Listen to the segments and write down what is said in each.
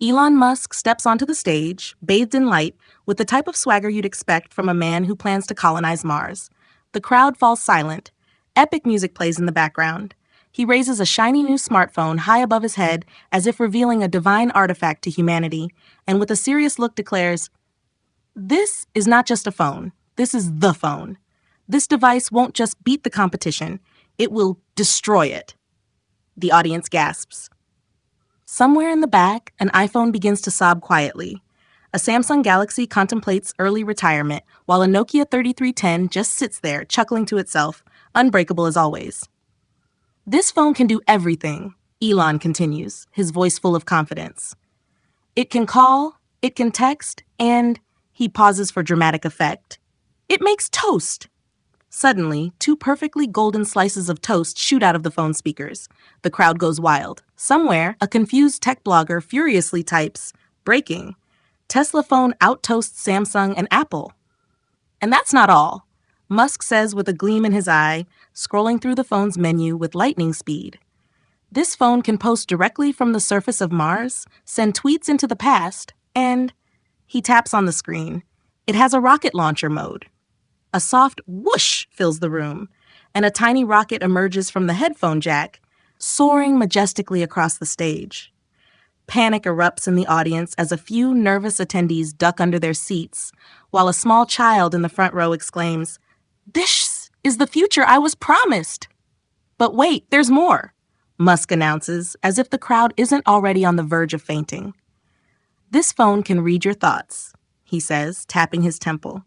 Elon Musk steps onto the stage, bathed in light, with the type of swagger you'd expect from a man who plans to colonize Mars. The crowd falls silent. Epic music plays in the background. He raises a shiny new smartphone high above his head as if revealing a divine artifact to humanity, and with a serious look declares, "This is not just a phone. This is the phone. This device won't just beat the competition, it will destroy it." The audience gasps. Somewhere in the back, an iPhone begins to sob quietly. A Samsung Galaxy contemplates early retirement, while a Nokia 3310 just sits there, chuckling to itself, unbreakable as always. "This phone can do everything," Elon continues, his voice full of confidence. "It can call, it can text, and," he pauses for dramatic effect, "it makes toast." Suddenly, two perfectly golden slices of toast shoot out of the phone speakers. The crowd goes wild. Somewhere, a confused tech blogger furiously types, "Breaking. Tesla phone out-toasts Samsung and Apple." And that's not all. Musk says with a gleam in his eye, scrolling through the phone's menu with lightning speed. "This phone can post directly from the surface of Mars, send tweets into the past, and," he taps on the screen, "it has a rocket launcher mode." A soft whoosh fills the room, and a tiny rocket emerges from the headphone jack, soaring majestically across the stage. Panic erupts in the audience as a few nervous attendees duck under their seats, while a small child in the front row exclaims, "This is the future I was promised!" "But wait, there's more," Musk announces, as if the crowd isn't already on the verge of fainting. "This phone can read your thoughts," he says, tapping his temple.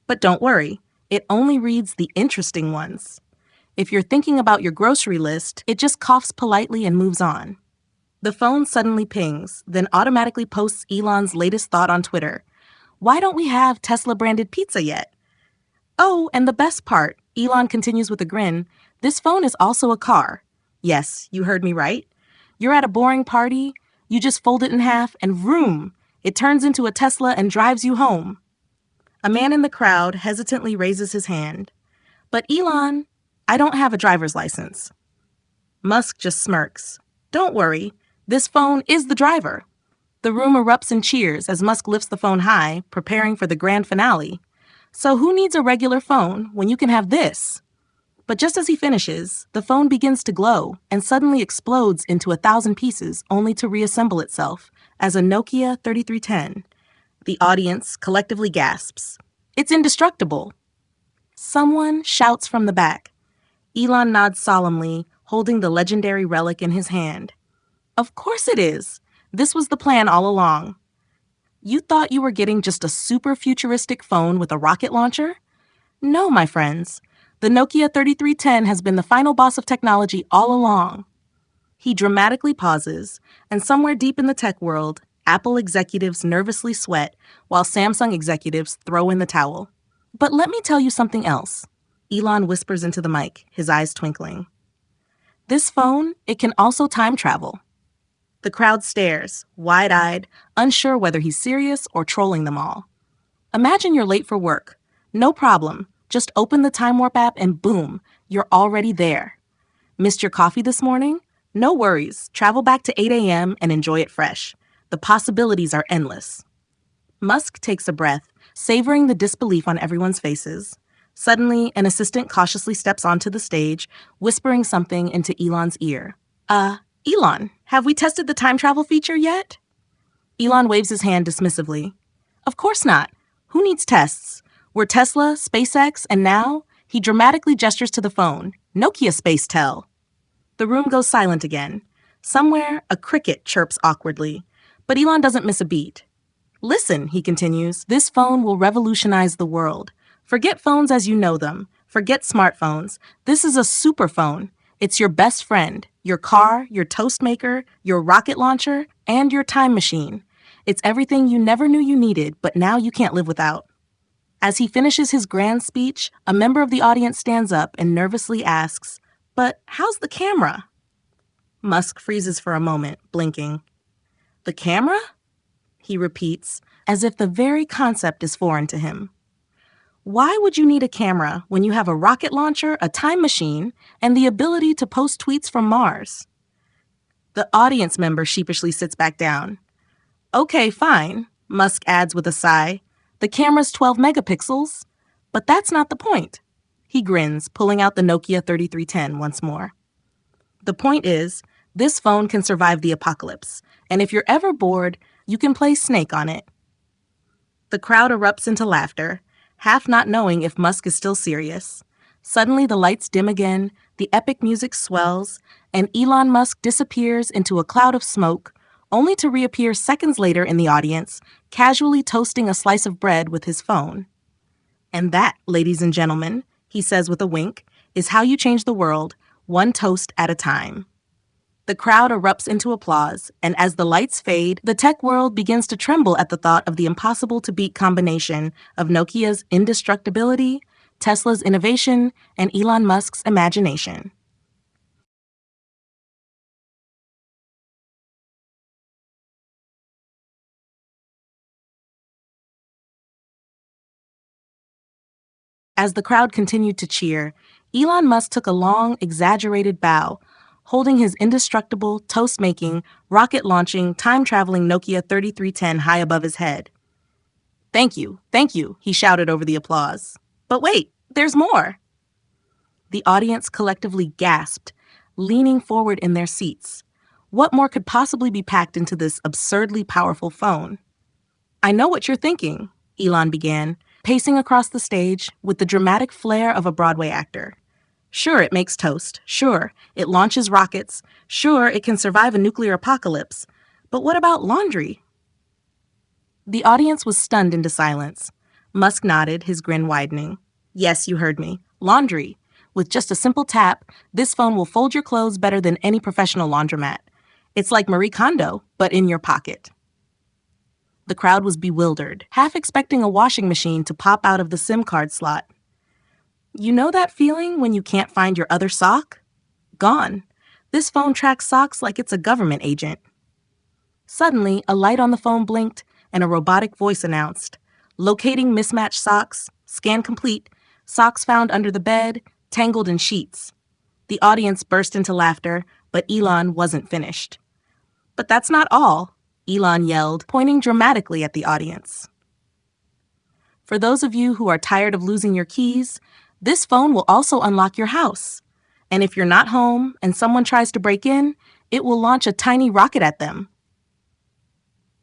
"But don't worry, it only reads the interesting ones. If you're thinking about your grocery list, it just coughs politely and moves on." The phone suddenly pings, then automatically posts Elon's latest thought on Twitter. "Why don't we have Tesla-branded pizza yet?" "Oh, and the best part," Elon continues with a grin, "this phone is also a car. Yes, you heard me right. You're at a boring party, you just fold it in half, and vroom, it turns into a Tesla and drives you home." A man in the crowd hesitantly raises his hand. "But Elon, I don't have a driver's license." Musk just smirks. "Don't worry, this phone is the driver." The room erupts in cheers as Musk lifts the phone high, preparing for the grand finale. "So who needs a regular phone when you can have this?" But just as he finishes, the phone begins to glow and suddenly explodes into 1,000 pieces only to reassemble itself as a Nokia 3310. The audience collectively gasps. "It's indestructible." Someone shouts from the back. Elon nods solemnly, holding the legendary relic in his hand. "Of course it is. This was the plan all along." "You thought you were getting just a super futuristic phone with a rocket launcher?" "No, my friends. The Nokia 3310 has been the final boss of technology all along." He dramatically pauses, and somewhere deep in the tech world, Apple executives nervously sweat while Samsung executives throw in the towel. "But let me tell you something else," Elon whispers into the mic, his eyes twinkling. "This phone, it can also time travel." The crowd stares, wide-eyed, unsure whether he's serious or trolling them all. Imagine you're late for work. No problem. Just open the Time Warp app and boom, you're already there. Missed your coffee this morning? No worries. Travel back to 8 a.m. and enjoy it fresh. The possibilities are endless. Musk takes a breath, savoring the disbelief on everyone's faces. Suddenly, an assistant cautiously steps onto the stage, whispering something into Elon's ear. Elon, have we tested the time travel feature yet?" Elon waves his hand dismissively. "Of course not. Who needs tests? We're Tesla, SpaceX, and now," he dramatically gestures to the phone, "Nokia SpaceTel." The room goes silent again. Somewhere, a cricket chirps awkwardly. But Elon doesn't miss a beat. "Listen," he continues, "this phone will revolutionize the world. Forget phones as you know them. Forget smartphones. This is a super phone. It's your best friend, your car, your toast maker, your rocket launcher, and your time machine. It's everything you never knew you needed, but now you can't live without." As he finishes his grand speech, a member of the audience stands up and nervously asks, "But how's the camera?" Musk freezes for a moment, blinking. "The camera?" he repeats, as if the very concept is foreign to him. "Why would you need a camera when you have a rocket launcher, a time machine, and the ability to post tweets from Mars?" The audience member sheepishly sits back down. Okay, fine, Musk adds with a sigh. The camera's 12 megapixels. But that's not the point. He grins, pulling out the Nokia 3310 once more. The point is, this phone can survive the apocalypse, and if you're ever bored, you can play Snake on it. The crowd erupts into laughter, half not knowing if Musk is still serious. Suddenly, the lights dim again, the epic music swells, and Elon Musk disappears into a cloud of smoke, only to reappear seconds later in the audience, casually toasting a slice of bread with his phone. And that, ladies and gentlemen, he says with a wink, is how you change the world, one toast at a time. The crowd erupts into applause, and as the lights fade, the tech world begins to tremble at the thought of the impossible-to-beat combination of Nokia's indestructibility, Tesla's innovation, and Elon Musk's imagination. As the crowd continued to cheer, Elon Musk took a long, exaggerated bow, holding his indestructible, toast-making, rocket-launching, time-traveling Nokia 3310 high above his head. Thank you, he shouted over the applause. But wait, there's more. The audience collectively gasped, leaning forward in their seats. What more could possibly be packed into this absurdly powerful phone? I know what you're thinking, Elon began, pacing across the stage with the dramatic flair of a Broadway actor. Sure, it makes toast. Sure, it launches rockets. Sure, it can survive a nuclear apocalypse. But what about laundry? The audience was stunned into silence. Musk nodded, his grin widening. Yes, you heard me. Laundry. With just a simple tap, this phone will fold your clothes better than any professional laundromat. It's like Marie Kondo, but in your pocket. The crowd was bewildered, half expecting a washing machine to pop out of the SIM card slot. You know that feeling when you can't find your other sock? Gone. This phone tracks socks like it's a government agent. Suddenly, a light on the phone blinked, and a robotic voice announced, "Locating mismatched socks. Scan complete. Socks found under the bed, tangled in sheets." The audience burst into laughter, but Elon wasn't finished. But that's not all, Elon yelled, pointing dramatically at the audience. For those of you who are tired of losing your keys, this phone will also unlock your house. And if you're not home and someone tries to break in, it will launch a tiny rocket at them.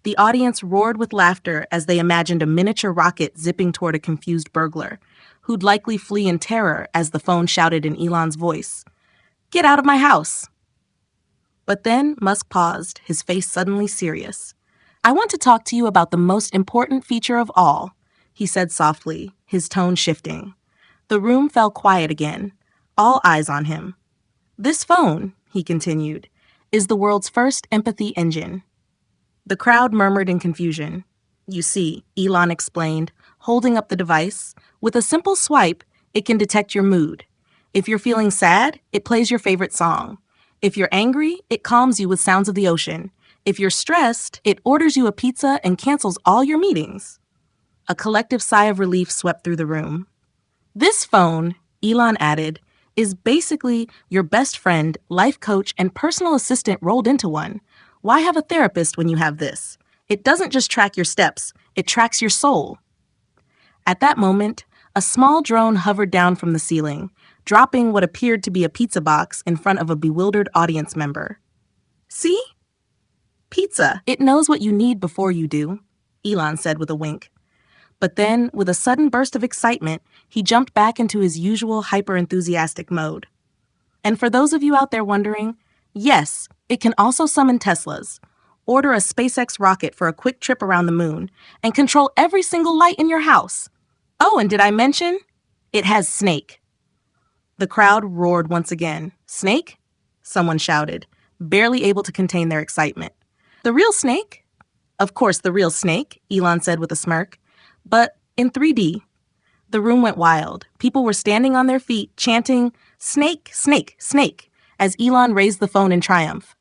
The audience roared with laughter as they imagined a miniature rocket zipping toward a confused burglar, who'd likely flee in terror as the phone shouted in Elon's voice, "Get out of my house!" But then Musk paused, his face suddenly serious. "I want to talk to you about the most important feature of all," he said softly, his tone shifting. The room fell quiet again, all eyes on him. "This phone," he continued, "is the world's first empathy engine." The crowd murmured in confusion. "You see," Elon explained, holding up the device, "with a simple swipe, it can detect your mood. If you're feeling sad, it plays your favorite song. If you're angry, it calms you with sounds of the ocean. If you're stressed, it orders you a pizza and cancels all your meetings." A collective sigh of relief swept through the room. "This phone," Elon added, "is basically your best friend, life coach, and personal assistant rolled into one. Why have a therapist when you have this? It doesn't just track your steps, it tracks your soul." At that moment, a small drone hovered down from the ceiling, dropping what appeared to be a pizza box in front of a bewildered audience member. "See? Pizza. It knows what you need before you do," Elon said with a wink. But then, with a sudden burst of excitement, he jumped back into his usual hyper-enthusiastic mode. "And for those of you out there wondering, yes, it can also summon Teslas, order a SpaceX rocket for a quick trip around the moon, and control every single light in your house. Oh, and did I mention? It has Snake." The crowd roared once again. "Snake?" someone shouted, barely able to contain their excitement. "The real Snake?" "Of course, the real Snake," Elon said with a smirk. "But in 3D. The room went wild. People were standing on their feet, chanting, "Snake, Snake, Snake," as Elon raised the phone in triumph.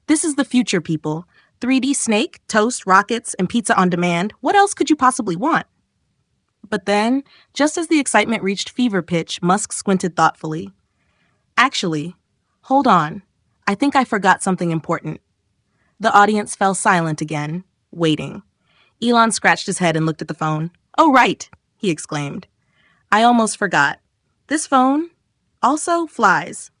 "This is the future, people. 3D Snake, toast, rockets, and pizza on demand. What else could you possibly want?" But then, just as the excitement reached fever pitch, Musk squinted thoughtfully. "Actually, hold on. I think I forgot something important." The audience fell silent again. waiting. Elon scratched his head and looked at the phone. "Oh, right," he exclaimed. "I almost forgot. This phone also flies."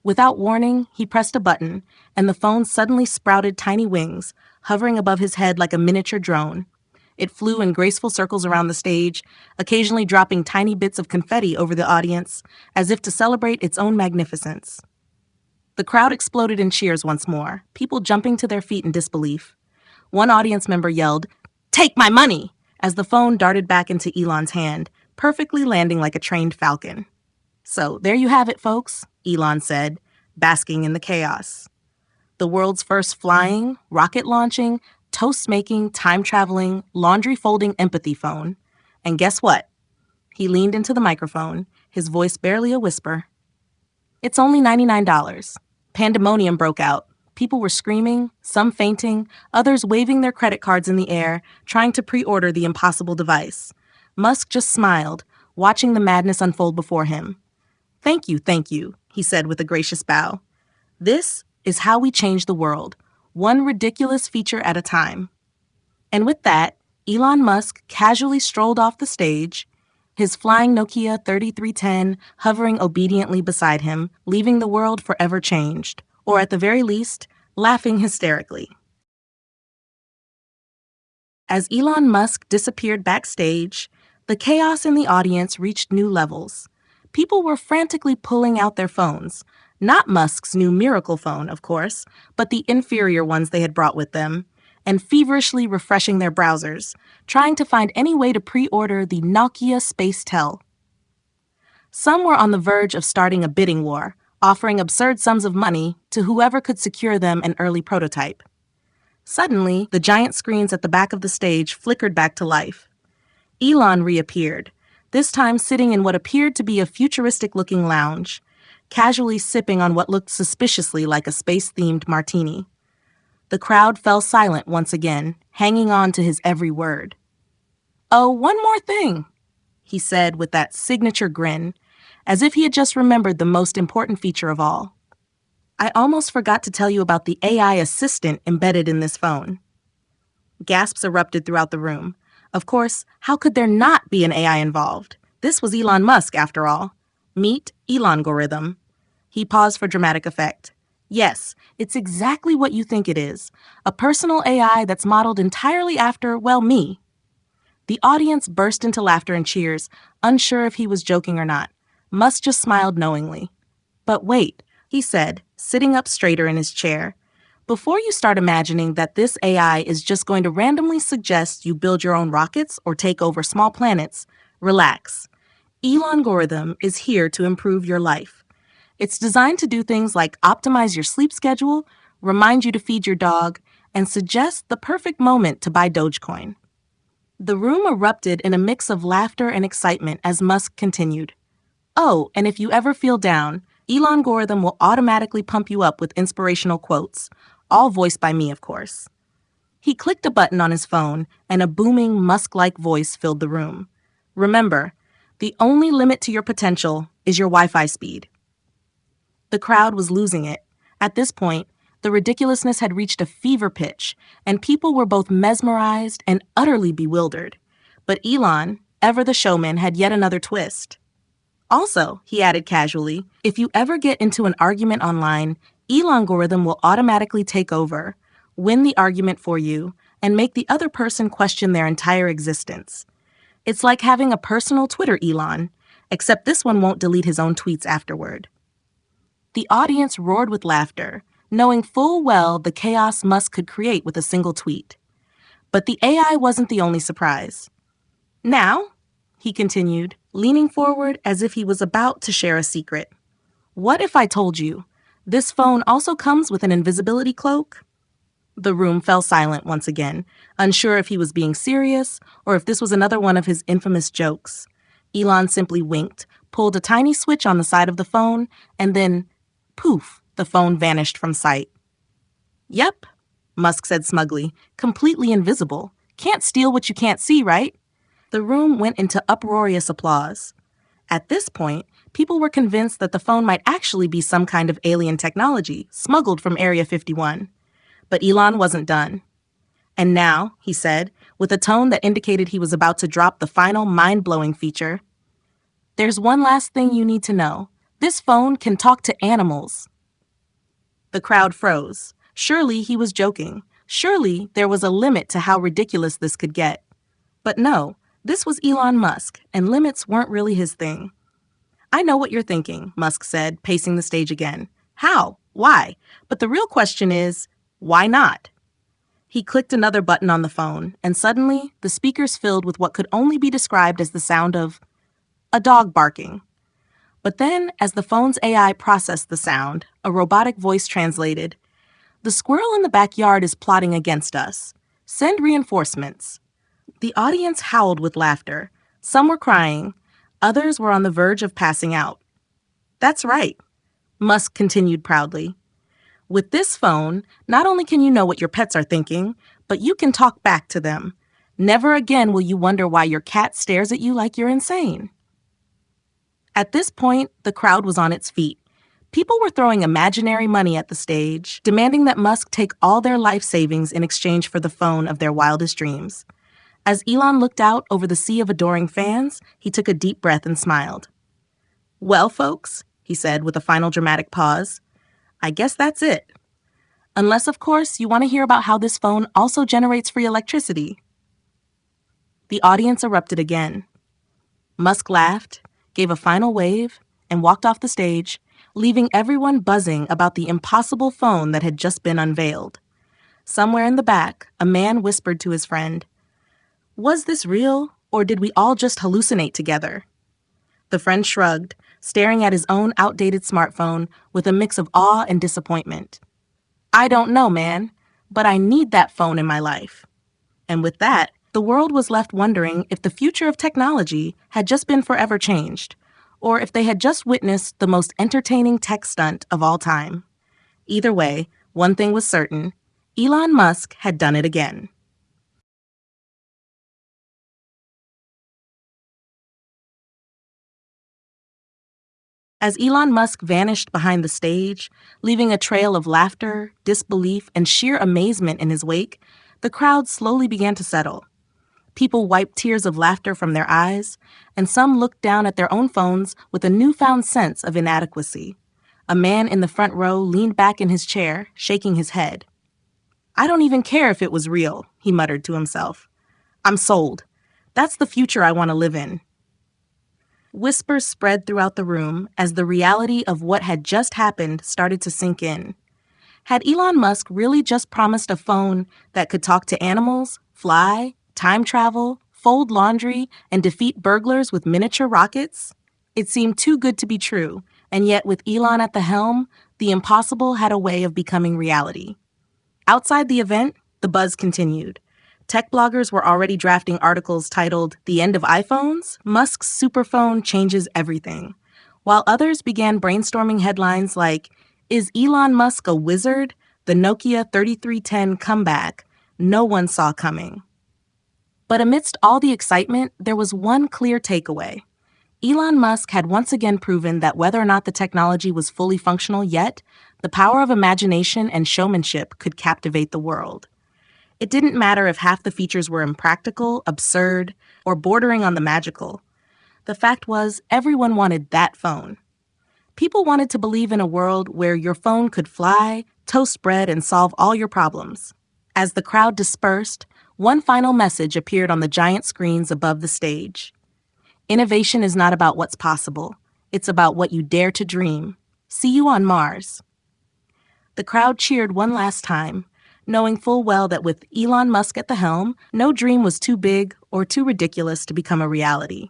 Without warning, he pressed a button, and the phone suddenly sprouted tiny wings, hovering above his head like a miniature drone. It flew in graceful circles around the stage, occasionally dropping tiny bits of confetti over the audience, as if to celebrate its own magnificence. The crowd exploded in cheers once more, people jumping to their feet in disbelief. One audience member yelled, "Take my money!" as the phone darted back into Elon's hand, perfectly landing like a trained falcon. "So there you have it, folks," Elon said, basking in the chaos. The world's first flying, rocket launching, toast making, time traveling, laundry folding empathy phone. And guess what? He leaned into the microphone, his voice barely a whisper. "It's only $99. Pandemonium broke out. People were screaming, some fainting, others waving their credit cards in the air, trying to pre-order the impossible device. Musk just smiled, watching the madness unfold before him. Thank you, he said with a gracious bow. This is how we change the world, one ridiculous feature at a time." And with that, Elon Musk casually strolled off the stage, his flying Nokia 3310 hovering obediently beside him, leaving the world forever changed, or at the very least, laughing hysterically. As Elon Musk disappeared backstage, the chaos in the audience reached new levels. People were frantically pulling out their phones. Not Musk's new miracle phone, of course, but the inferior ones they had brought with them, and feverishly refreshing their browsers, trying to find any way to pre-order the Nokia SpaceTel. Some were on the verge of starting a bidding war, offering absurd sums of money to whoever could secure them an early prototype. Suddenly, the giant screens at the back of the stage flickered back to life. Elon reappeared, this time sitting in what appeared to be a futuristic-looking lounge, casually sipping on what looked suspiciously like a space-themed martini. The crowd fell silent once again, hanging on to his every word. "Oh, one more thing," he said with that signature grin, as if he had just remembered the most important feature of all. "I almost forgot to tell you about the AI assistant embedded in this phone." Gasps erupted throughout the room. Of course, how could there not be an AI involved? This was Elon Musk, after all. Meet Elongorithm. He paused for dramatic effect. Yes, it's exactly what you think it is. A personal AI that's modeled entirely after, well, me. The audience burst into laughter and cheers, unsure if he was joking or not. Musk just smiled knowingly. "But wait," he said, sitting up straighter in his chair. "Before you start imagining that this AI is just going to randomly suggest you build your own rockets or take over small planets, relax. Elongorithm is here to improve your life. It's designed to do things like optimize your sleep schedule, remind you to feed your dog, and suggest the perfect moment to buy Dogecoin." The room erupted in a mix of laughter and excitement as Musk continued. "Oh, and if you ever feel down, Elongorithm will automatically pump you up with inspirational quotes, all voiced by me, of course." He clicked a button on his phone, and a booming, Musk-like voice filled the room. "Remember, the only limit to your potential is your Wi-Fi speed." The crowd was losing it. At this point, the ridiculousness had reached a fever pitch, and people were both mesmerized and utterly bewildered. But Elon, ever the showman, had yet another twist. "Also," he added casually, "if you ever get into an argument online, Elongorithm will automatically take over, win the argument for you, and make the other person question their entire existence. It's like having a personal Twitter Elon, except this one won't delete his own tweets afterward." The audience roared with laughter, knowing full well the chaos Musk could create with a single tweet. But the AI wasn't the only surprise. "Now," he continued, leaning forward as if he was about to share a secret, "what if I told you this phone also comes with an invisibility cloak?" The room fell silent once again, unsure if he was being serious or if this was another one of his infamous jokes. Elon simply winked, pulled a tiny switch on the side of the phone, and then, poof, the phone vanished from sight. "Yep," Musk said smugly, "completely invisible. Can't steal what you can't see, right?" The room went into uproarious applause. At this point, people were convinced that the phone might actually be some kind of alien technology smuggled from Area 51. But Elon wasn't done. And now, he said, with a tone that indicated he was about to drop the final mind-blowing feature, there's one last thing you need to know. This phone can talk to animals. The crowd froze. Surely he was joking. Surely there was a limit to how ridiculous this could get. But no, this was Elon Musk, and limits weren't really his thing. I know what you're thinking, Musk said, pacing the stage again. How? Why? But the real question is, why not? He clicked another button on the phone, and suddenly the speakers filled with what could only be described as the sound of a dog barking. But then, as the phone's AI processed the sound, a robotic voice translated, "The squirrel in the backyard is plotting against us. Send reinforcements." The audience howled with laughter. Some were crying. Others were on the verge of passing out. That's right, Musk continued proudly. With this phone, not only can you know what your pets are thinking, but you can talk back to them. Never again will you wonder why your cat stares at you like you're insane. At this point, the crowd was on its feet. People were throwing imaginary money at the stage, demanding that Musk take all their life savings in exchange for the phone of their wildest dreams. As Elon looked out over the sea of adoring fans, he took a deep breath and smiled. "Well, folks," he said with a final dramatic pause, "I guess that's it. Unless, of course, you want to hear about how this phone also generates free electricity." The audience erupted again. Musk laughed, gave a final wave, and walked off the stage, leaving everyone buzzing about the impossible phone that had just been unveiled. Somewhere in the back, a man whispered to his friend, "Was this real, or did we all just hallucinate together?" The friend shrugged, staring at his own outdated smartphone with a mix of awe and disappointment. "I don't know, man, but I need that phone in my life." And with that, the world was left wondering if the future of technology had just been forever changed, or if they had just witnessed the most entertaining tech stunt of all time. Either way, one thing was certain: Elon Musk had done it again. As Elon Musk vanished behind the stage, leaving a trail of laughter, disbelief, and sheer amazement in his wake, the crowd slowly began to settle. People wiped tears of laughter from their eyes, and some looked down at their own phones with a newfound sense of inadequacy. A man in the front row leaned back in his chair, shaking his head. "I don't even care if it was real," he muttered to himself. "I'm sold. That's the future I want to live in." Whispers spread throughout the room as the reality of what had just happened started to sink in. Had Elon Musk really just promised a phone that could talk to animals, fly, time travel, fold laundry, and defeat burglars with miniature rockets? It seemed too good to be true, and yet with Elon at the helm, the impossible had a way of becoming reality. Outside the event, the buzz continued. Tech bloggers were already drafting articles titled, "The End of iPhones? Musk's Superphone Changes Everything," while others began brainstorming headlines like, "Is Elon Musk a wizard? The Nokia 3310 comeback no one saw coming." But amidst all the excitement, there was one clear takeaway. Elon Musk had once again proven that whether or not the technology was fully functional yet, the power of imagination and showmanship could captivate the world. It didn't matter if half the features were impractical, absurd, or bordering on the magical. The fact was, everyone wanted that phone. People wanted to believe in a world where your phone could fly, toast bread, and solve all your problems. As the crowd dispersed, one final message appeared on the giant screens above the stage. Innovation is not about what's possible. It's about what you dare to dream. See you on Mars. The crowd cheered one last time, knowing full well that with Elon Musk at the helm, no dream was too big or too ridiculous to become a reality.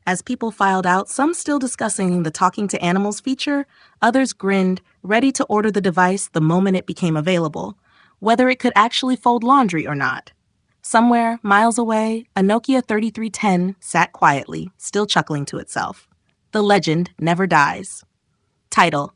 As people filed out, some still discussing the talking to animals feature, others grinned, ready to order the device the moment it became available, whether it could actually fold laundry or not. Somewhere, miles away, a Nokia 3310 sat quietly, still chuckling to itself. The legend never dies. Title: